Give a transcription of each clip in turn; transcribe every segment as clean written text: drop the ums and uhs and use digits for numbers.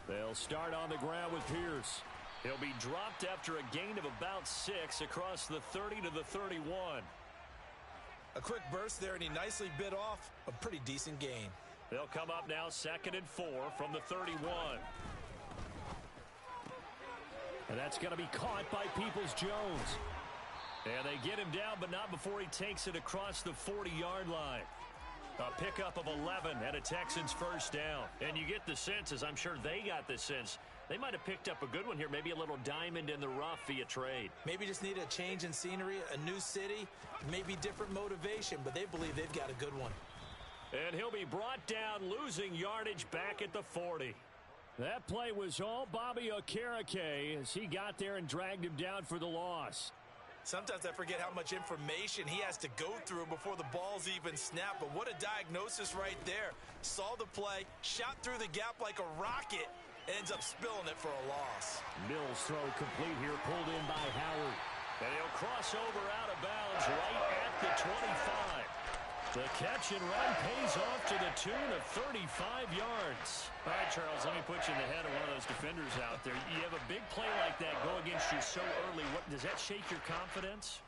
They'll start on the ground with Pierce. He'll be dropped after a gain of about 6 across the 30 to the 31. A quick burst there, and he nicely bit off a pretty decent gain. They'll come up now 2nd and 4 from the 31. And that's going to be caught by Peoples-Jones. And they get him down, but not before he takes it across the 40-yard line. A pickup of 11 and a Texans first down. And you get the sense, as I'm sure they got the sense, they might have picked up a good one here, maybe a little diamond in the rough via trade. Maybe just need a change in scenery, a new city, maybe different motivation, but they believe they've got a good one. And he'll be brought down, losing yardage back at the 40. That play was all Bobby Okereke as he got there and dragged him down for the loss. Sometimes I forget how much information he has to go through before the ball's even snapped. But what a diagnosis right there. Saw the play, shot through the gap like a rocket, ends up spilling it for a loss. Mills' throw complete here, pulled in by Howard. And he'll cross over out of bounds right at the 25. The catch and run pays off to the tune of 35 yards. All right, Charles, let me put you in the head of one of those defenders out there. You have a big play like that go against you so early. What does that shake your confidence?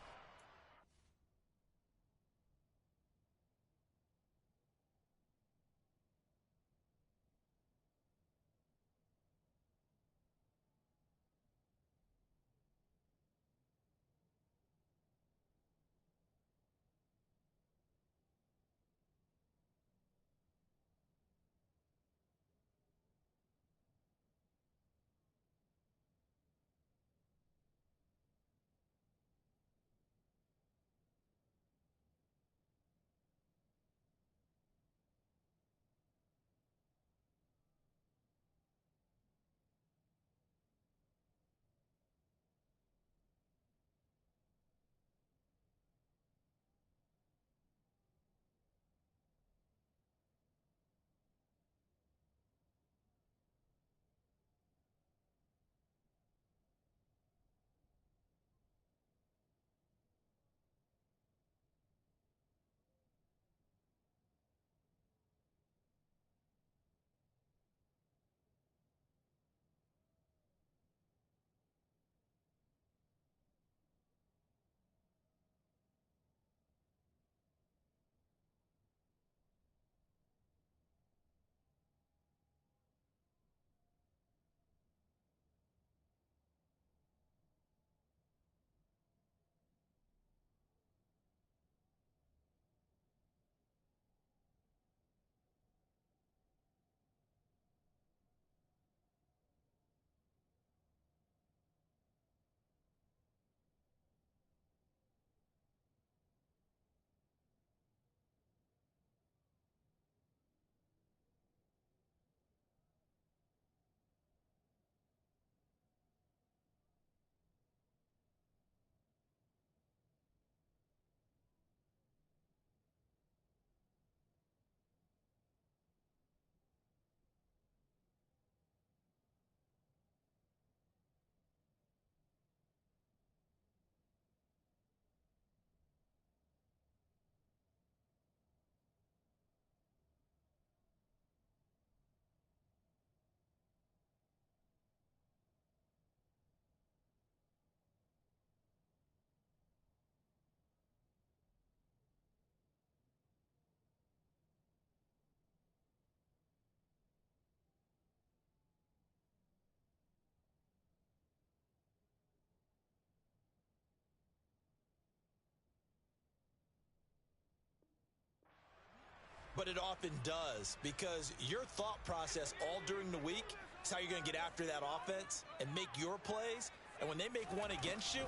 But it often does, because your thought process all during the week is how you're going to get after that offense and make your plays. And when they make one against you,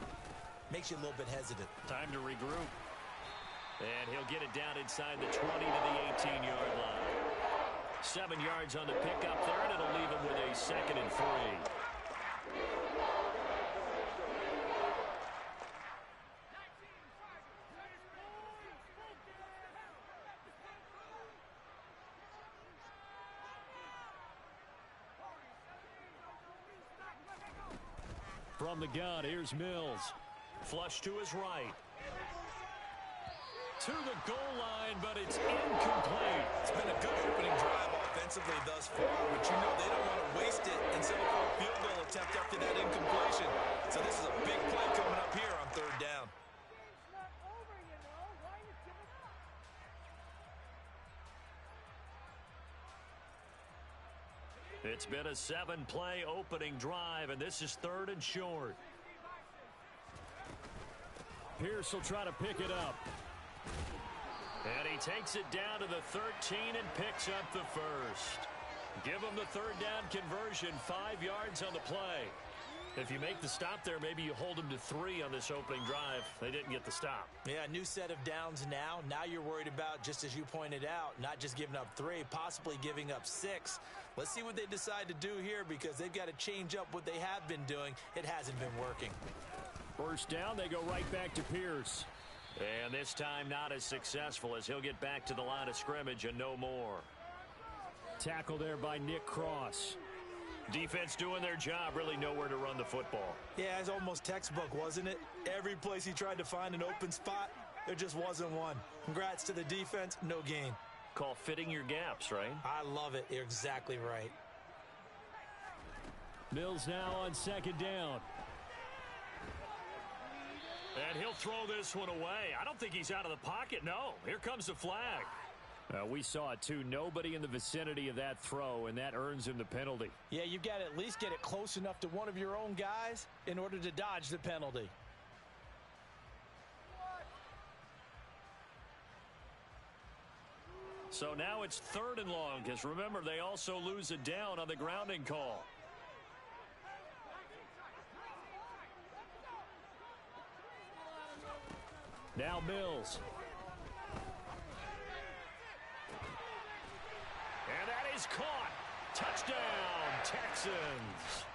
makes you a little bit hesitant. Time to regroup. And he'll get it down inside the 20 to the 18-yard line. 7 yards on the pickup there, and it'll leave him with a 2nd and 3. From the gun, here's Mills. Flush to his right. To the goal line, but it's incomplete. It's been a good opening drive offensively thus far, but you know they don't want to waste it and settle for a field goal attempt after that incompletion. So this is a big play coming up here on third down. It's been a 7-play opening drive, and this is 3rd and short. Pierce will try to pick it up. And he takes it down to the 13 and picks up the first. Give him the third down conversion, 5 yards on the play. If you make the stop there, maybe you hold them to 3 on this opening drive. They didn't get the stop. Yeah, new set of downs now. Now you're worried about, just as you pointed out, not just giving up 3, possibly giving up 6. Let's see what they decide to do here because they've got to change up what they have been doing. It hasn't been working. First down, they go right back to Pierce. And this time not as successful as he'll get back to the line of scrimmage and no more. Tackle there by Nick Cross. Defense doing their job, really nowhere to run the football. Yeah, it's almost textbook, wasn't it? Every place he tried to find an open spot, there just wasn't one. Congrats to the defense, no gain. Call fitting your gaps, right? I love it. You're exactly right. Mills now on second down. And he'll throw this one away. I don't think he's out of the pocket. No, here comes the flag. We saw it, too. Nobody in the vicinity of that throw, and that earns him the penalty. Yeah, you've got to at least get it close enough to one of your own guys in order to dodge the penalty. So now it's 3rd and long, because remember, they also lose a down on the grounding call. Now Mills. And that is caught. Touchdown, Texans.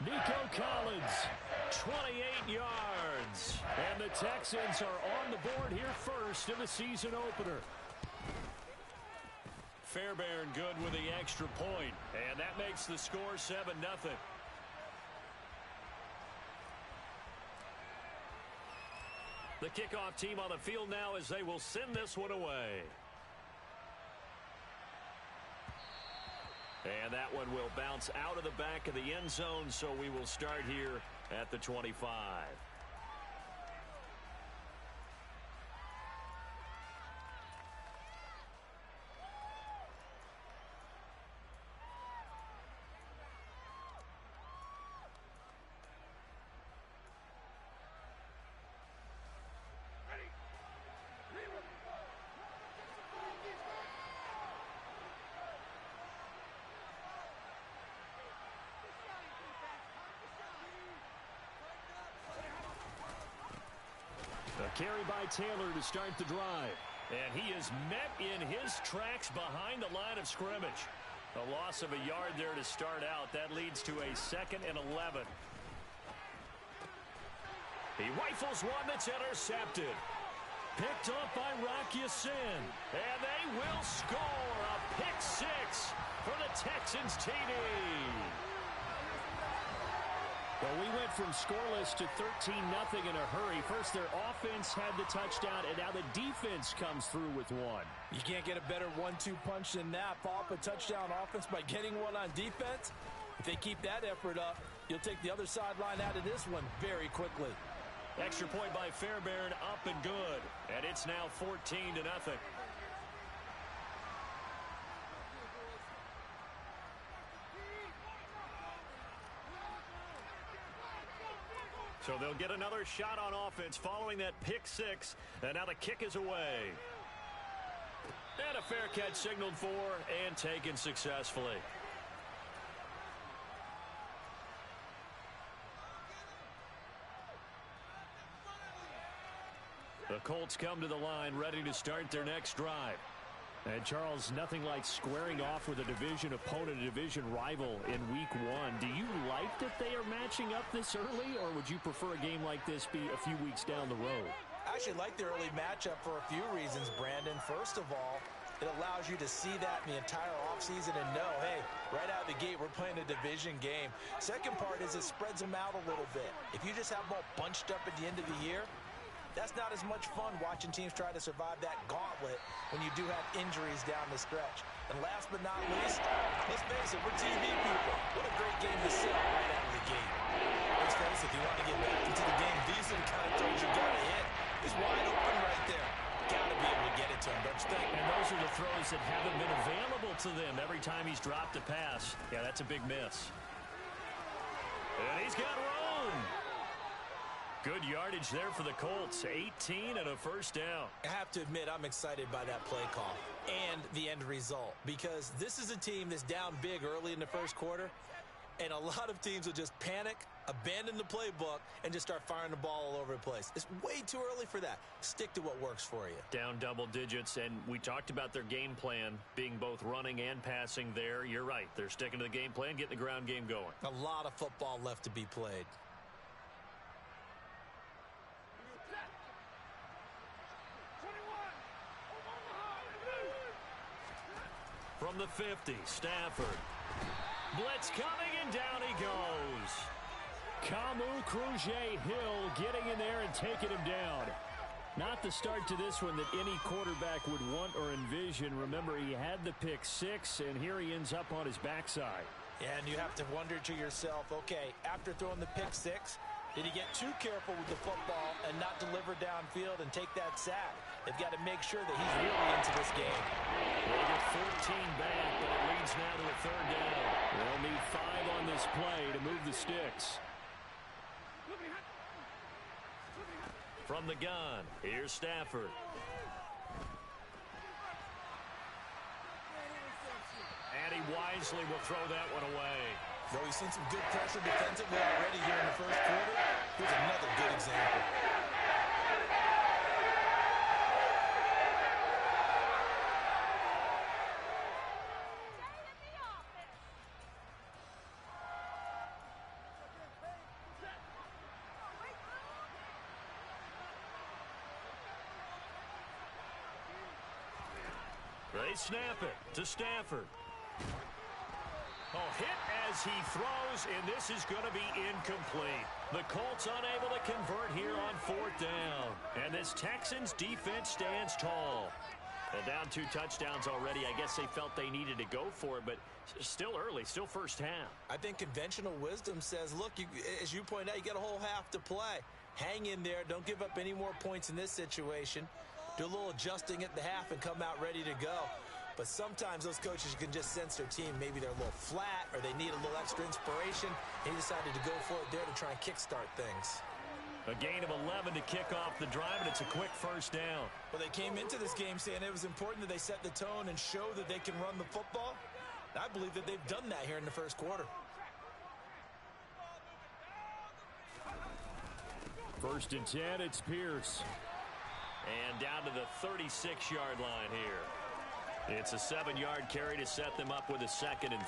Nico Collins, 28 yards. And the Texans are on the board here first in the season opener. Fairbairn good with the extra point. And that makes the score 7-0. The kickoff team on the field now as they will send this one away. And that one will bounce out of the back of the end zone, so we will start here at the 25. A carry by Taylor to start the drive. And he is met in his tracks behind the line of scrimmage. A loss of a yard there to start out. That leads to a 2nd and 11. He rifles one that's intercepted. Picked up by Rocky Sin. And they will score a pick 6 for the Texans TD. Well, we went from scoreless to 13-0 in a hurry. First, their offense had the touchdown, and now the defense comes through with one. You can't get a better 1-2 punch than that. Follow up a touchdown offense by getting one on defense. If they keep that effort up, you'll take the other sideline out of this one very quickly. Extra point by Fairbairn, up and good. And it's now 14-0. So they'll get another shot on offense following that pick 6. And now the kick is away. And a fair catch signaled for and taken successfully. The Colts come to the line ready to start their next drive. And, Charles, nothing like squaring off with a division opponent, a division rival in Week 1. Do you like that they are matching up this early, or would you prefer a game like this be a few weeks down the road? I actually like the early matchup for a few reasons, Brandon. First of all, it allows you to see that in the entire offseason and know, hey, right out of the gate, we're playing a division game. Second part is it spreads them out a little bit. If you just have them all bunched up at the end of the year, that's not as much fun watching teams try to survive that gauntlet when you do have injuries down the stretch. And last but not least, Let's face it, we're TV people. What a great game to sell right out of the gate. Let's face it, if you want to get back into the game, these are the kind of throws you got to hit. He's wide open right there. Got to be able to get it to him, don't you think? And those are the throws that haven't been available to them every time he's dropped a pass. Yeah, that's a big miss. And he's got room. Good yardage there for the Colts. 18 and a first down. I have to admit, I'm excited by that play call and the end result, because this is a team that's down big early in the first quarter, and a lot of teams will just panic, abandon the playbook, and just start firing the ball all over the place. It's way too early for that. Stick to what works for you. Down double digits, and we talked about their game plan being both running and passing there. You're right. They're sticking to the game plan, getting the ground game going. A lot of football left to be played. From the 50, Stafford. Blitz coming, and down he goes. Camus Cruz-Hill getting in there and taking him down. Not the start to this one that any quarterback would want or envision. Remember, he had the pick six, and here he ends up on his backside. Yeah, and you have to wonder to yourself, okay, after throwing the pick six, did he get too careful with the football and not deliver downfield and take that sack? They've got to make sure that he's really into this game. They'll get 14 back, but it leads now to a third down. They'll need 5 on this play to move the sticks. From the gun, here's Stafford. And he wisely will throw that one away. Though we've seen some good pressure defensively already here in the first quarter, here's another good example. They snap it to Stafford. Oh, hit as he throws, and this is going to be incomplete. The Colts unable to convert here on fourth down. And this Texans defense stands tall. Well, down 2 touchdowns already. I guess they felt they needed to go for it, but still early, still first half. I think conventional wisdom says, look, as you point out, you got a whole half to play. Hang in there. Don't give up any more points in this situation. Do a little adjusting at the half and come out ready to go. But sometimes those coaches can just sense their team. Maybe they're a little flat or they need a little extra inspiration. And he decided to go for it there to try and kickstart things. A gain of 11 to kick off the drive, and it's a quick first down. Well, they came into this game saying it was important that they set the tone and show that they can run the football. And I believe that they've done that here in the first quarter. First and 10, it's Pierce. And down to the 36-yard line here. It's a 7-yard carry to set them up with a 2nd and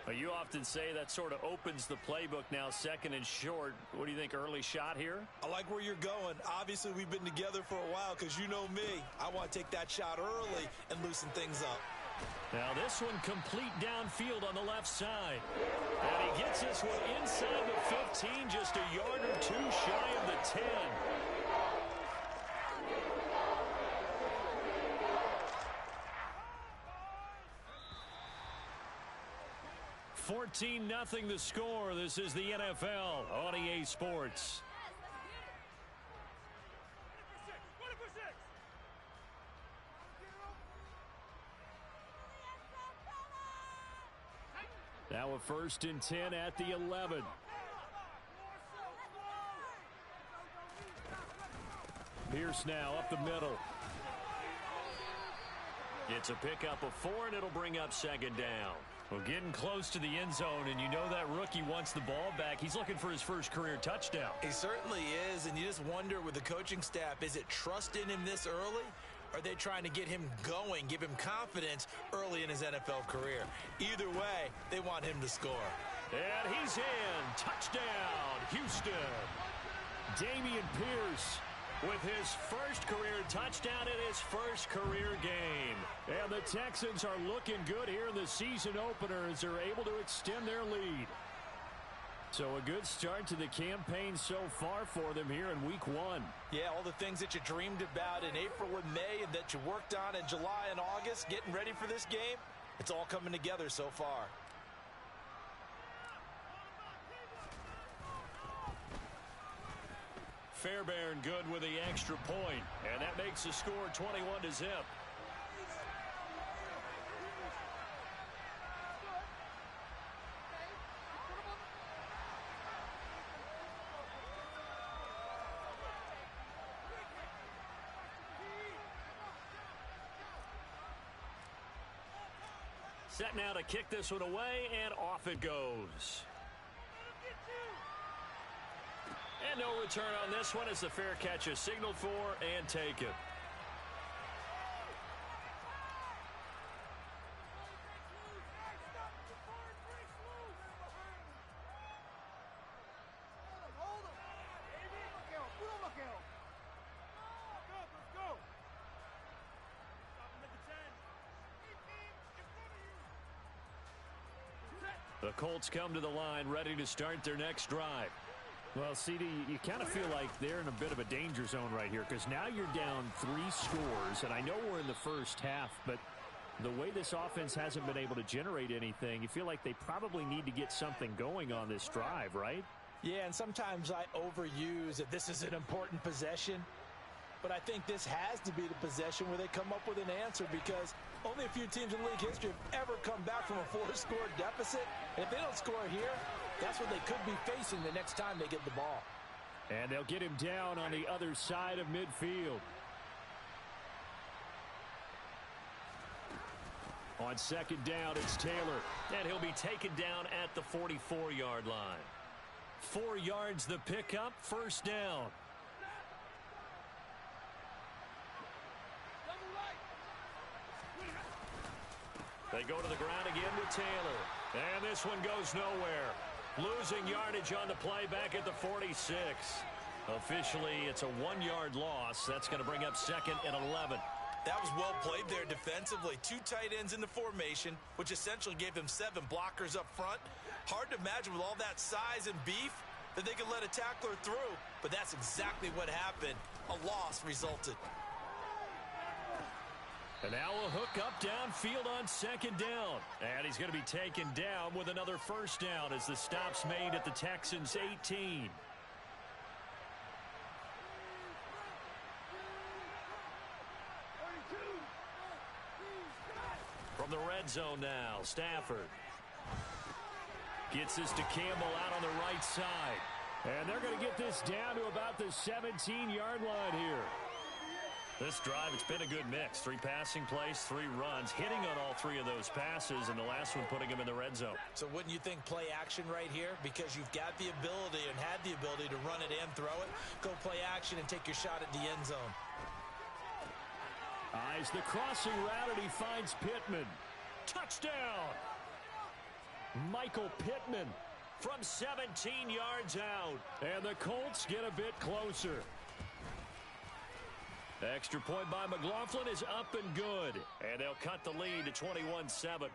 3. You often say that sort of opens the playbook now, 2nd and short. What do you think, early shot here? I like where you're going. Obviously, we've been together for a while because you know me. I want to take that shot early and loosen things up. Now this one complete downfield on the left side. And he gets this one inside the 15, just a yard or 2 shy of the 10. 14-0 the score. This is the NFL on EA Sports. Now a 1st and 10 at the 11. Pierce now up the middle. It's a pickup of 4, and it'll bring up 2nd down. Well, getting close to the end zone, and you know that rookie wants the ball back. He's looking for his first career touchdown. He certainly is, and you just wonder with the coaching staff, is it trust in him this early? Or are they trying to get him going, give him confidence early in his NFL career? Either way, they want him to score. And he's in. Touchdown, Houston. Dameon Pierce with his first career touchdown in his first career game. And the Texans are looking good here in the season opener as they're able to extend their lead. So a good start to the campaign so far for them here in week 1. Yeah, all the things that you dreamed about in April and May and that you worked on in July and August, getting ready for this game, It's all coming together so far. Fairbairn good with the extra point, and that makes the score 21-0. Set now to kick this one away, and off it goes. And no return on this one as the fair catch is signaled for and taken. The Colts come to the line ready to start their next drive. Well, CD, you kind of feel like they're in a bit of a danger zone right here because now you're down 3 scores, and I know we're in the first half, but the way this offense hasn't been able to generate anything, you feel like they probably need to get something going on this drive, right? Yeah, and sometimes I overuse that this is an important possession, but I think this has to be the possession where they come up with an answer because only a few teams in league history have ever come back from a 4-score deficit. And if they don't score here, that's what they could be facing the next time they get the ball. And they'll get him down on the other side of midfield. On second down, it's Taylor. And he'll be taken down at the 44-yard line. 4 yards the pickup, first down. They go to the ground again with Taylor. And this one goes nowhere. Losing yardage on the play back at the 46. Officially, it's a 1-yard loss. That's going to bring up second and 11. That was well played there defensively. 2 tight ends in the formation, which essentially gave them 7 blockers up front. Hard to imagine with all that size and beef that they could let a tackler through. But that's exactly what happened. A loss resulted. And now a hook up downfield on second down. And he's going to be taken down with another first down as the stop's made at the Texans' 18. From the red zone now, Stafford. Gets this to Campbell out on the right side. And they're going to get this down to about the 17-yard line here. This drive, it's been a good mix. 3 passing plays, 3 runs, hitting on all 3 of those passes, and the last one putting them in the red zone. So wouldn't you think play action right here? Because you've got the ability and had the ability to run it and throw it. Go play action and take your shot at the end zone. Eyes the crossing route, and he finds Pittman. Touchdown! Michael Pittman from 17 yards out. And the Colts get a bit closer. Extra point by McLaughlin is up and good. And they'll cut the lead to 21-7.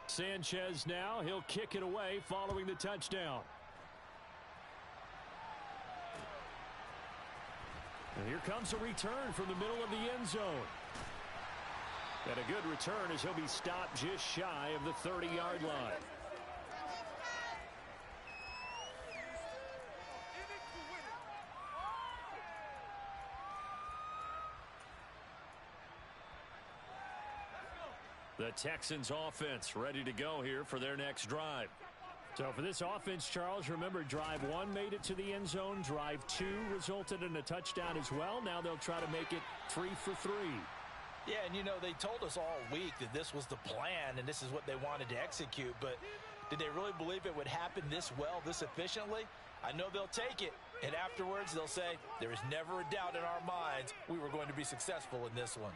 Sanchez now. He'll kick it away following the touchdown. And here comes a return from the middle of the end zone. And a good return as he'll be stopped just shy of the 30-yard line. The Texans offense ready to go here for their next drive. So for this offense, Charles, remember drive 1 made it to the end zone. Drive 2 resulted in a touchdown as well. Now they'll try to make it 3 for 3. Yeah, and you know, they told us all week that this was the plan and this is what they wanted to execute. But did they really believe it would happen this well, this efficiently? I know they'll take it. And afterwards, they'll say, there is never a doubt in our minds we were going to be successful in this one.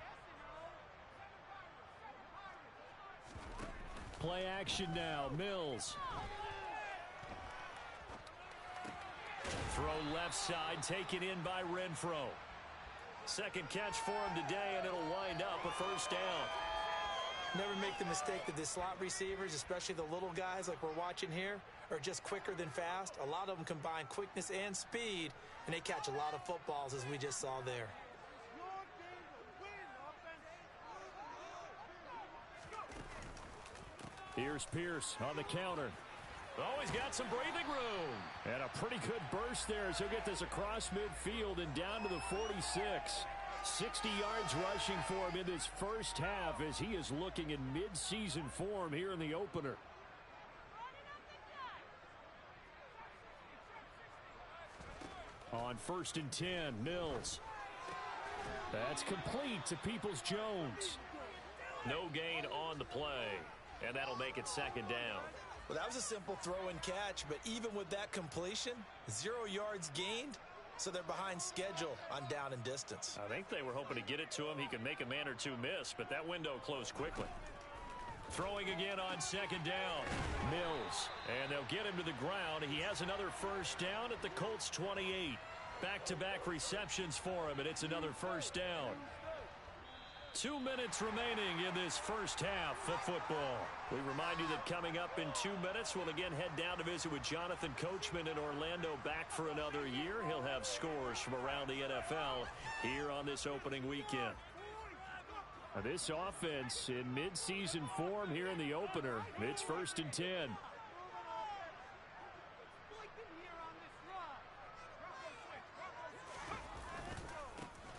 Play action now. Mills. Throw left side, taken in by Renfro. Second catch for him today, and it'll wind up a first down. Never make the mistake that the slot receivers, especially the little guys like we're watching here, are just quicker than fast. A lot of them combine quickness and speed, and they catch a lot of footballs as we just saw there. Here's Pierce on the counter. Oh, he's got some breathing room. And a pretty good burst there as he'll get this across midfield and down to the 46. 60 yards rushing for him in this first half as he is looking in mid-season form here in the opener. On 1st and 10, Mills. That's complete to Peoples-Jones. No gain on the play, and that'll make it 2nd down. Well, that was a simple throw and catch, but even with that completion, 0 yards gained, so they're behind schedule on down and distance. I think they were hoping to get it to him. He could make a man or two miss, but that window closed quickly. Throwing again on 2nd down. Mills, and they'll get him to the ground. He has another first down at the Colts 28. Back-to-back receptions for him, and it's another first down. 2 minutes remaining in this first half of football. We remind you that coming up in 2 minutes, we'll again head down to visit with Jonathan Coachman in Orlando, back for another year. He'll have scores from around the NFL here on this opening weekend. Now this offense in mid-season form here in the opener. It's 1st and 10.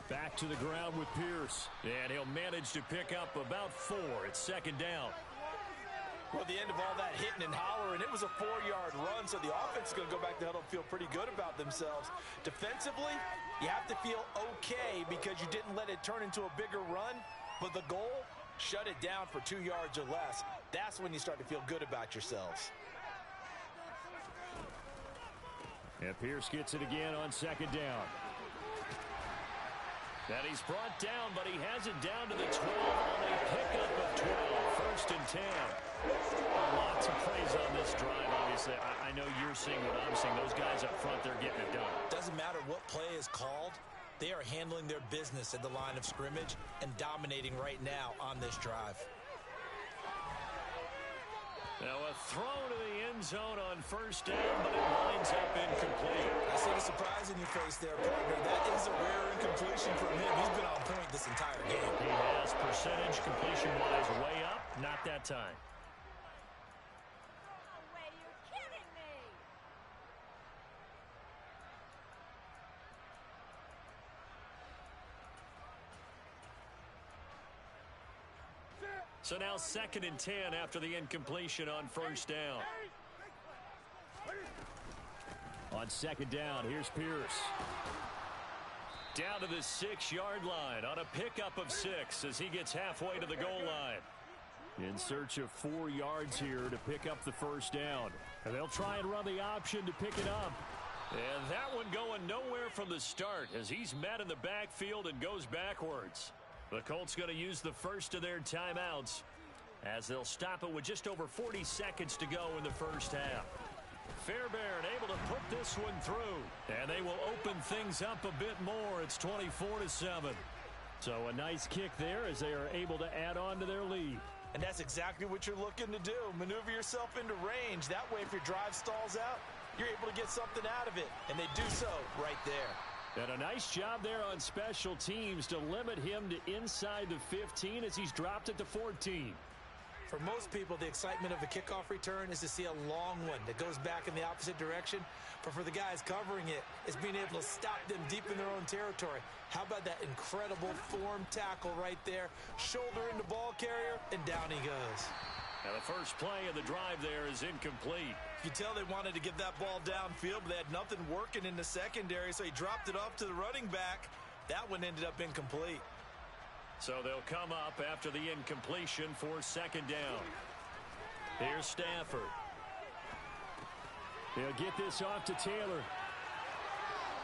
Back to the ground with Pierce. And he'll manage to pick up about 4. It's 2nd down. Well, the end of all that hitting and hollering, it was a 4-yard run, so the offense is going to go back to huddle and feel pretty good about themselves. Defensively, you have to feel okay because you didn't let it turn into a bigger run, but the goal, shut it down for 2 yards or less. That's when you start to feel good about yourselves. And Pierce gets it again on 2nd down. And he's brought down, but he has it down to the 12 on a pickup of 12. 1st and 10. Lots of praise on this drive, obviously. I know you're seeing what I'm seeing. Those guys up front, they're getting it done. Doesn't matter what play is called. They are handling their business at the line of scrimmage and dominating right now on this drive. Now a throw to the end zone on 1st down, but it winds up incomplete. I see the surprise in your face there, partner. That is a rare incompletion from him. He's been on point this entire game. He has percentage completion-wise way up. Not that time. No way, you're kidding me. So now 2nd and 10 after the incompletion on 1st down. On 2nd down, here's Pierce. Down to the 6-yard line on a pickup of 6 as he gets halfway to the goal line. In search of 4 yards here to pick up the 1st down. And they'll try and run the option to pick it up. And that one going nowhere from the start as he's met in the backfield and goes backwards. The Colts going to use the first of their timeouts as they'll stop it with just over 40 seconds to go in the first half. Fairbairn able to put this one through, and they will open things up a bit more. It's 24-7. So a nice kick there as they are able to add on to their lead. And that's exactly what you're looking to do. Maneuver yourself into range. That way, if your drive stalls out, you're able to get something out of it. And they do so right there. And a nice job there on special teams to limit him to inside the 15 as he's dropped it to 14. For most people, the excitement of the kickoff return is to see a long one that goes back in the opposite direction. But for the guys covering it, it's being able to stop them deep in their own territory. How about that incredible form tackle right there? Shoulder into ball carrier, and down he goes. Now the first play of the drive there is incomplete. You can tell they wanted to get that ball downfield, but they had nothing working in the secondary, so he dropped it off to the running back. That one ended up incomplete. So they'll come up after the incompletion for 2nd down. Here's Stafford. They'll get this off to Taylor.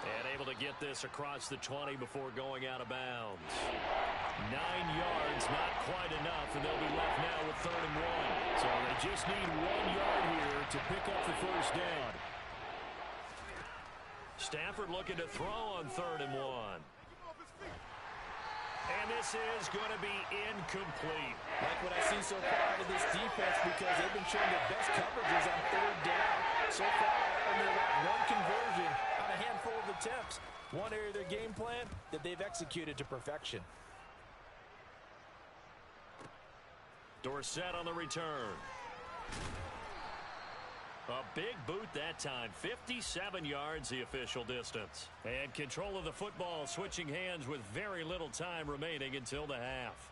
And able to get this across the 20 before going out of bounds. 9 yards, not quite enough, and they'll be left now with 3rd and 1. So they just need 1 yard here to pick up the first down. Stafford looking to throw on 3rd and 1. And this is going to be incomplete. Like what I've seen so far out of this defense, because they've been showing their best coverages on 3rd down. So far, only about 1 conversion on a handful of attempts. One area of their game plan that they've executed to perfection. Dorsett on the return. A big boot that time. 57 yards, the official distance. And control of the football, switching hands with very little time remaining until the half.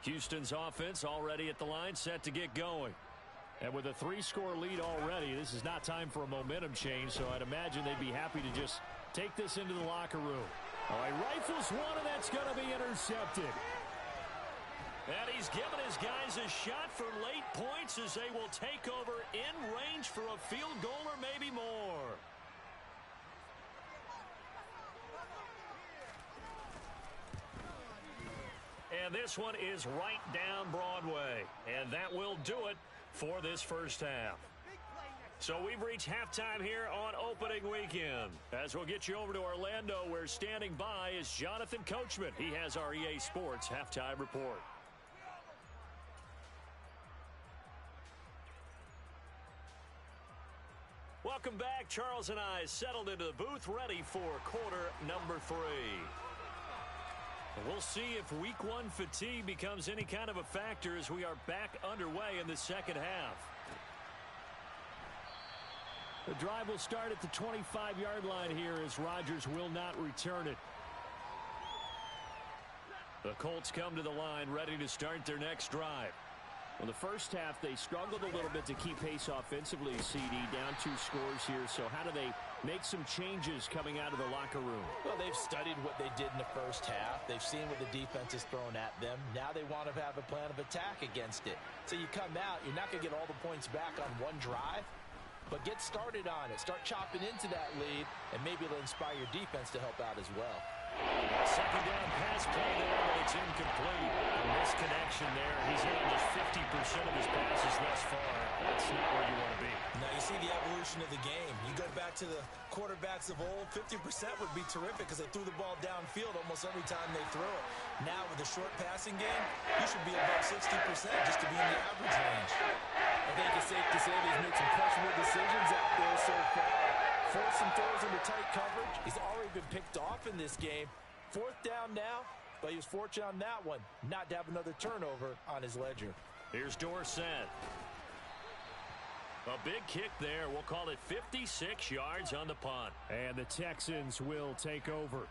Houston's offense already at the line, set to get going. And with a 3-score lead already, this is not time for a momentum change, so I'd imagine they'd be happy to just take this into the locker room. Oh, he rifles one, and that's going to be intercepted. And he's given his guys a shot for late points as they will take over in range for a field goal or maybe more. And this one is right down Broadway. And that will do it for this first half. So we've reached halftime here on opening weekend. As we'll get you over to Orlando, where standing by is Jonathan Coachman. He has our EA Sports halftime report. Welcome back. Charles and I settled into the booth, ready for quarter number 3. We'll see if week 1 fatigue becomes any kind of a factor as we are back underway in the second half. The drive will start at the 25-yard line here as Rodgers will not return it. The Colts come to the line ready to start their next drive. Well, the first half, they struggled a little bit to keep pace offensively, CD, down 2 scores here. So how do they make some changes coming out of the locker room? Well, they've studied what they did in the first half. They've seen what the defense is throwing at them. Now they want to have a plan of attack against it. So you come out, you're not going to get all the points back on one drive, but get started on it. Start chopping into that lead, and maybe it'll inspire your defense to help out as well. Second down pass play there, but it's incomplete. A misconnection there. He's hit almost 50% of his passes thus far. That's not where you want to be. Now you see the evolution of the game. You go back to the quarterbacks of old, 50% would be terrific because they threw the ball downfield almost every time they threw it. Now with the short passing game, you should be above 60% just to be in the average range. I think it's safe to say he's made some questionable decisions out there so far. Forced some throws into tight coverage. He's already been picked off in this game. 4th down now, but he was fortunate on that one not to have another turnover on his ledger. Here's Dorsett. A big kick there. We'll call it 56 yards on the punt. And the Texans will take over.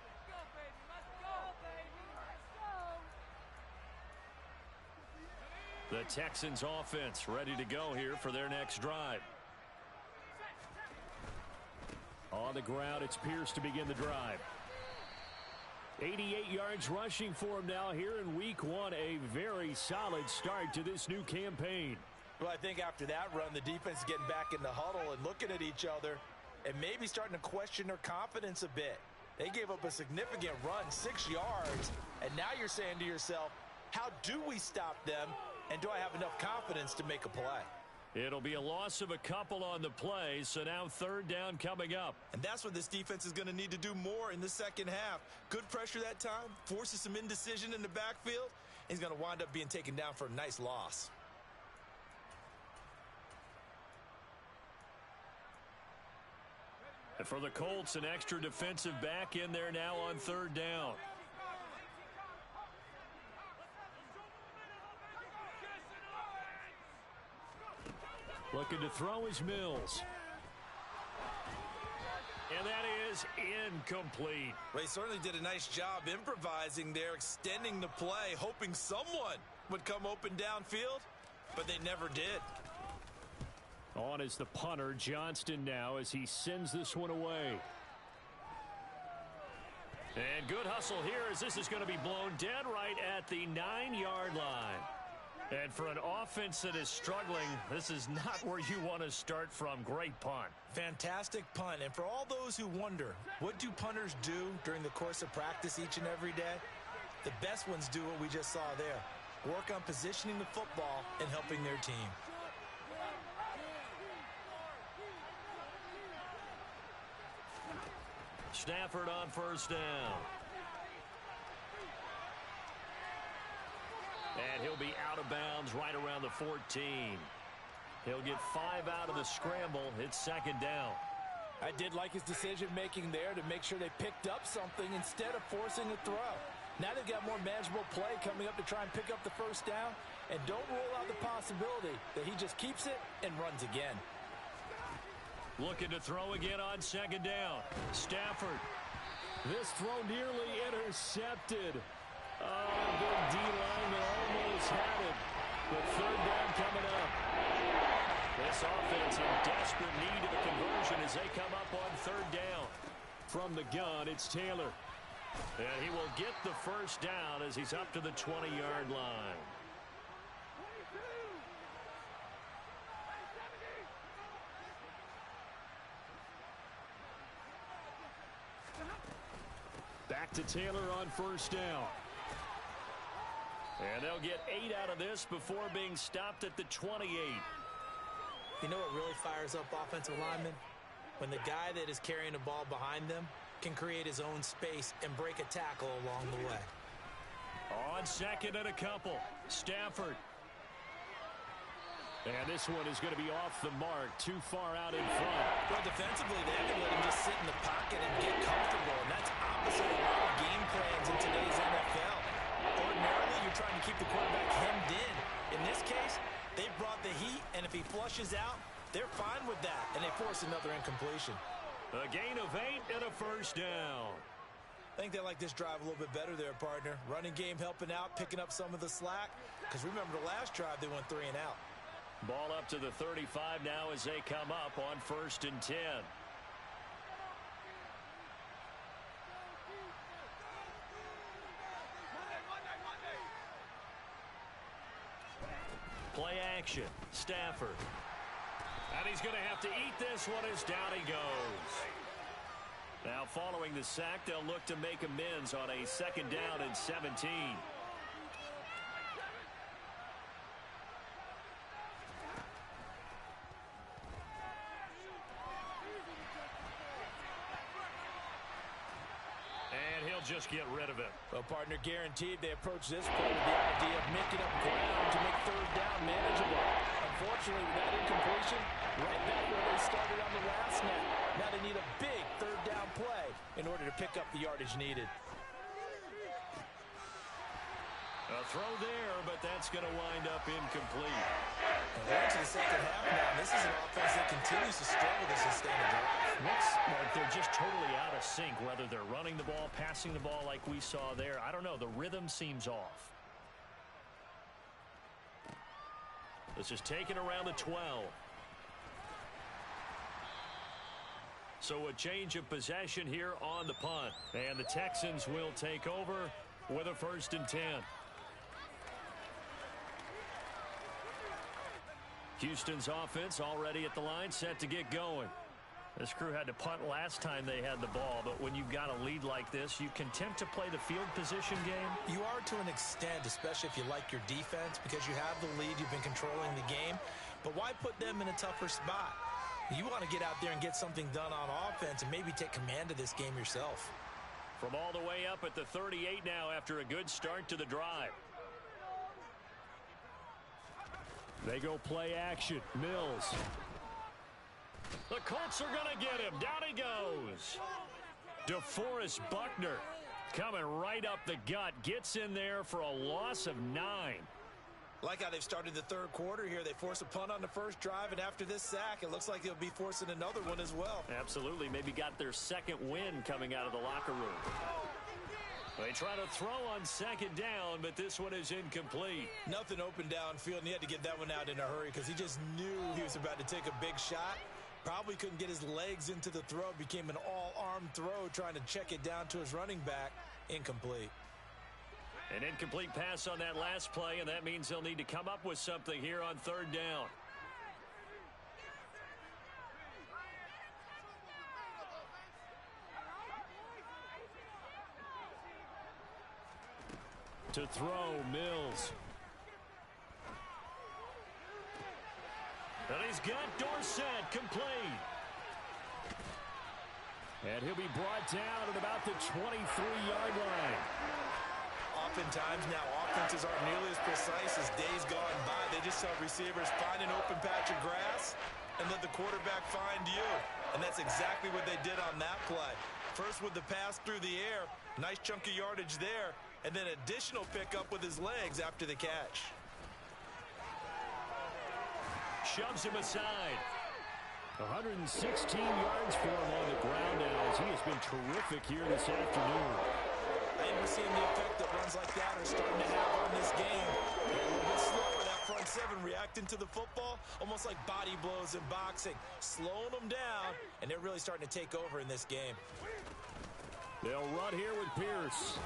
The Texans offense ready to go here for their next drive. On the ground, it's Pierce to begin the drive. 88 yards rushing for him now here in week 1. A very solid start to this new campaign. Well, I think after that run, the defense is getting back in the huddle and looking at each other and maybe starting to question their confidence a bit. They gave up a significant run, 6 yards, and now you're saying to yourself, how do we stop them, and do I have enough confidence to make a play? It'll be a loss of a couple on the play, so now 3rd down coming up. And that's what this defense is going to need to do more in the second half. Good pressure that time, forces some indecision in the backfield. He's going to wind up being taken down for a nice loss. And for the Colts, an extra defensive back in there now on 3rd down. Looking to throw is Mills. And that is incomplete. Well, he certainly did a nice job improvising there, extending the play, hoping someone would come open downfield, but they never did. On is the punter, Johnston, now as he sends this one away. And good hustle here as this is going to be blown dead right at the 9-yard line. And for an offense that is struggling, this is not where you want to start from. Great punt. Fantastic punt. And for all those who wonder, what do punters do during the course of practice each and every day? The best ones do what we just saw there. Work on positioning the football and helping their team. Stafford on 1st down. And he'll be out of bounds right around the 14. He'll get 5 out of the scramble. It's 2nd down. I did like his decision-making there to make sure they picked up something instead of forcing a throw. Now they've got more manageable play coming up to try and pick up the first down. And don't rule out the possibility that he just keeps it and runs again. Looking to throw again on second down. Stafford. This throw nearly intercepted. Oh, big D-lineman almost had it. But third down coming up. This offense in desperate need of a conversion as they come up on third down. From the gun, it's Taylor. And he will get the first down as he's up to the 20-yard line. Back to Taylor on first down. And they'll get 8 out of this before being stopped at the 28. You know what really fires up offensive linemen? When the guy that is carrying the ball behind them can create his own space and break a tackle along the way. On second and a couple, Stafford. And this one is going to be off the mark, too far out in front. Well, defensively, they haven't let him just sit in the pocket and get comfortable, and that's opposite of a lot of game plans in today's NFL. Ordinarily, you're trying to keep the quarterback hemmed in. In this case, they brought the heat, and if he flushes out, they're fine with that, and they force another incompletion. A gain of 8 and a first down. I think they like this drive a little bit better there, partner. Running game helping out, picking up some of the slack, because remember the last drive they went 3 and out. Ball up to the 35 now as they come up on first and 10. Play action. Stafford. And he's going to have to eat this one as down he goes. Now following the sack, they'll look to make amends on a second down and 17. Just get rid of it. Well, partner, guaranteed they approach this play with the idea of making up ground to make third down manageable. Unfortunately, with that incompletion, right back where they started on the last snap. Now they need a big third down play in order to pick up the yardage needed. A throw there, but that's going to wind up incomplete. We're into the second half now. This is an offense that continues to struggle to sustain a drive. Looks like they're just totally out of sync, whether they're running the ball, passing the ball like we saw there. I don't know. The rhythm seems off. This is taken around the 12. So a change of possession here on the punt. And the Texans will take over with a first and 10. Houston's offense already at the line, set to get going. This crew had to punt last time they had the ball, but when you've got a lead like this, you can attempt to play the field position game. You are to an extent, especially if you like your defense, because you have the lead, you've been controlling the game. But why put them in a tougher spot? You want to get out there and get something done on offense and maybe take command of this game yourself. From all the way up at the 38 now after a good start to the drive. They go play action. Mills. The Colts are going to get him. Down he goes. DeForest Buckner coming right up the gut. Gets in there for a loss of 9. Like how they've started the third quarter here. They force a punt on the first drive, and after this sack, it looks like they'll be forcing another one as well. Absolutely. Maybe got their second win coming out of the locker room. They try to throw on second down, but this one is incomplete. Nothing open downfield, and he had to get that one out in a hurry because he just knew he was about to take a big shot. Probably couldn't get his legs into the throw. Became an all-arm throw trying to check it down to his running back. Incomplete. An incomplete pass on that last play, and that means they'll need to come up with something here on third down. To throw, Mills. And he's got Dorsett complete. And he'll be brought down at about the 23-yard line. Oftentimes now offenses aren't nearly as precise as days gone by. They just saw receivers find an open patch of grass and let the quarterback find you. And that's exactly what they did on that play. First with the pass through the air, nice chunk of yardage there. and then additional pickup with his legs after the catch. Shoves him aside. 116 yards for him on the ground now as he has been terrific here this afternoon. I think we're seeing the effect that runs like that are starting to have on this game. They're a little bit slower, that front seven reacting to the football, almost like body blows in boxing, slowing them down, and they're really starting to take over in this game. They'll run here with Pierce.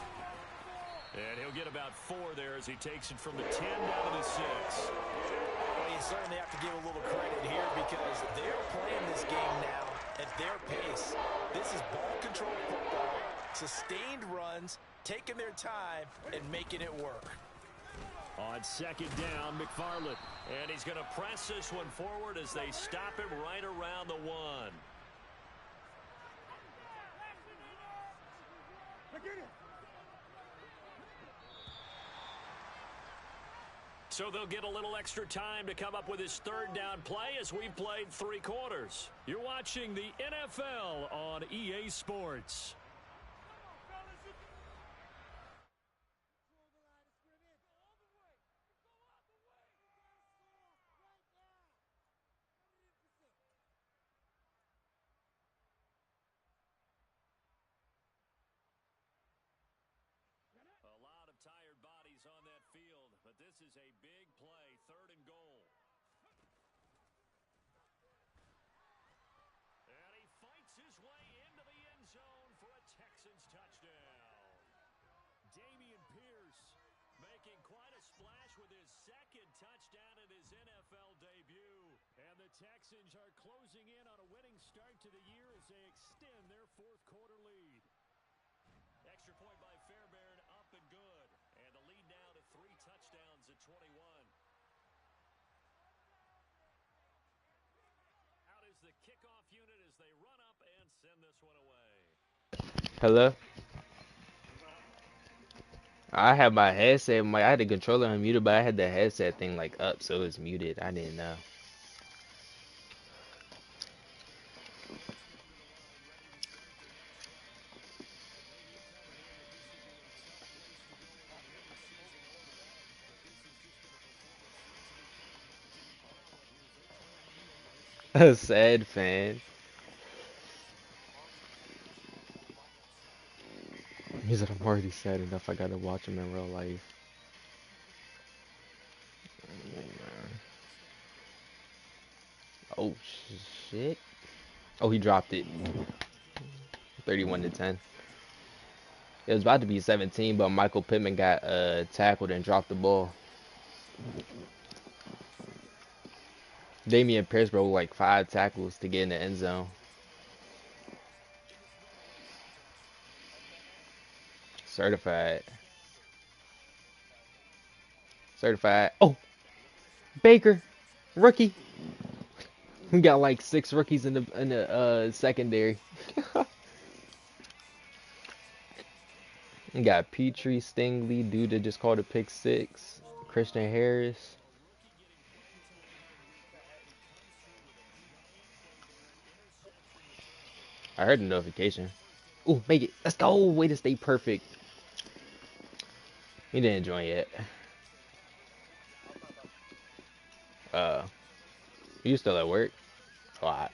And he'll get about 4 there as he takes it from the 10 down to the 6. Well, you certainly have to give a little credit here because they're playing this game now at their pace. This is ball control football, sustained runs, taking their time, and making it work. On second down, McFarland. And he's going to press this one forward as they stop him right around the 1. So they'll get a little extra time to come up with his third down play as we've played 3 quarters. You're watching the NFL on EA Sports. A lot of tired bodies on that field, but this is a big play, 3rd and goal. And he fights his way into the end zone for a Texans touchdown. Dameon Pierce making quite a splash with his 2nd touchdown in his NFL debut. And the Texans are closing in on a winning start to the year as they extend their 4th quarter lead. Extra point by Fairbairn, up and good. And the lead now to 3 touchdowns at 21. Out is the kickoff unit as they run up and send this one away. Hello? I had my headset, I had the controller unmuted, but I had the headset thing like up, so it was muted. I didn't know. A sad fan. He said, I'm already sad enough. I gotta watch him in real life. Oh, shit. Oh, he dropped it. 31-10. It was about to be 17, but Michael Pittman got tackled and dropped the ball. Dameon Pierce broke like 5 tackles to get in the end zone. Certified. Oh, Baker, rookie. We got like 6 rookies in the secondary. We got Petrie, Stingley, dude that just called a pick 6, Christian Harris. I heard the notification. Ooh, make it. Let's go. Way to stay perfect. He didn't join yet. You still at work? Oh,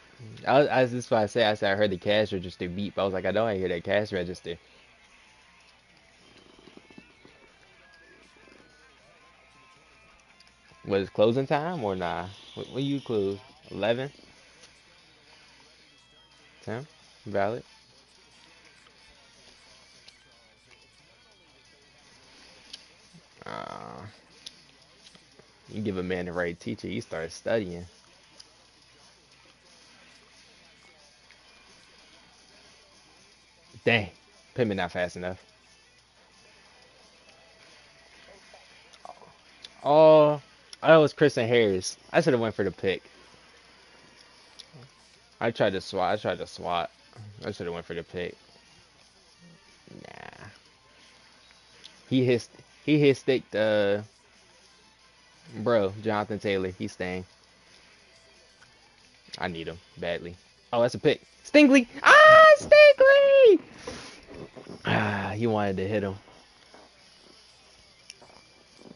I was just about to say, I said I heard the cash register beep. I was like, I know I hear that cash register. Was it closing time or nah? When you close? 11? 10? Valid? You give a man the right teacher, he starts studying. Dang, Pittman not fast enough. Oh, that was Christian Harris. I should have went for the pick. I tried to swat. I should have went for the pick. Nah. He hit stick bro, Jonathan Taylor. He's staying. I need him badly. Oh, that's a pick. Stingley! Ah, Stingley! Ah, he wanted to hit him.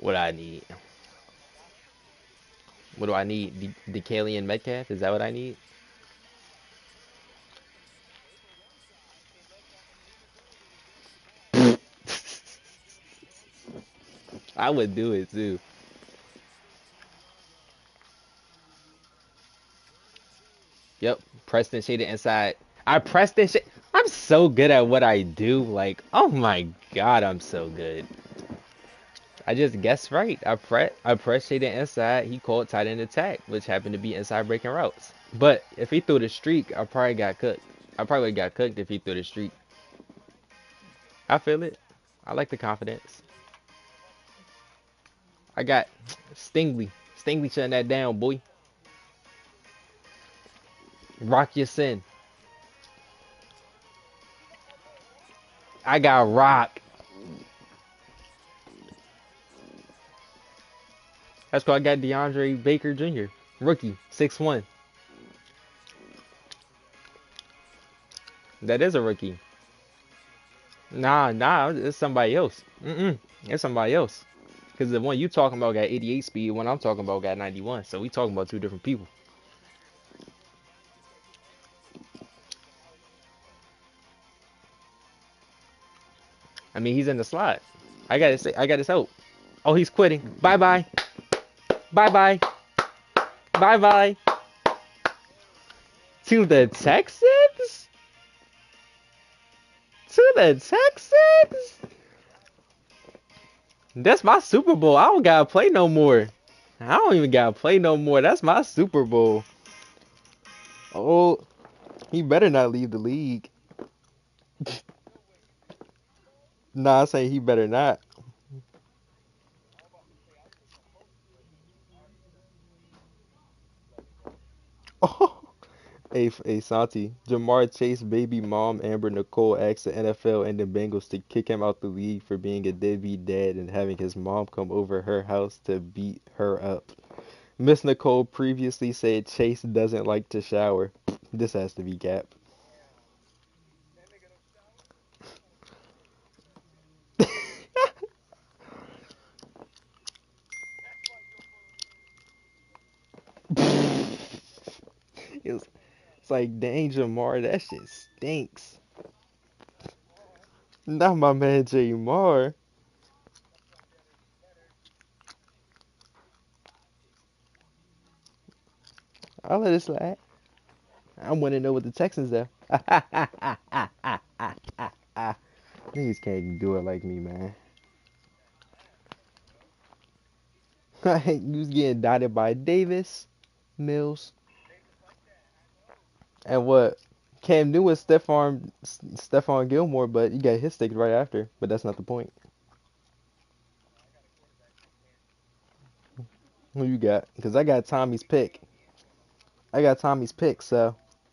What I need? What do I need? DeKaley and Metcalf? Is that what I need? I would do it too. Yep. Preston shaded inside. I Preston shade. I'm so good at what I do. Like, oh my god, I'm so good. I just guessed right. I press shaded inside. He called tight end attack, which happened to be inside breaking routes. But if he threw the streak, I probably got cooked. I probably got cooked if he threw the streak. I feel it. I like the confidence. I got Stingley. Stingley shutting that down, boy. Rock your sin. I got Rock. That's why I got DeAndre Baker Jr. Rookie, 6'1". That is a rookie. Nah, it's somebody else. It's somebody else. Because the one you talking about got 88 speed, one I'm talking about got 91. So we talking about two different people. I mean, he's in the slot. I got his hope. Oh, he's quitting. Bye-bye. Bye-bye. Bye-bye. To the Texans? To the Texans? That's my Super Bowl. I don't gotta play no more. I don't even gotta play no more. That's my Super Bowl. Oh, he better not leave the league. Nah, I say he better not. Oh, hey, Santi. Jamar Chase baby mom Amber Nicole asked the NFL and the Bengals to kick him out the league for being a deadbeat dad and having his mom come over her house to beat her up. Miss Nicole previously said Chase doesn't like to shower. This has to be cap. It's, it's like, dang, Jamar, that shit stinks. Not my man Jamar. I'll let it slide. I want to know what the Texans are. Niggas can't do it like me, man. You was getting dotted by Davis, Mills, and what? Cam Newton was Stephon Gilmore, but you got his taken right after. But that's not the point. Who you got? Because I got Tommy's pick. I got Tommy's pick, so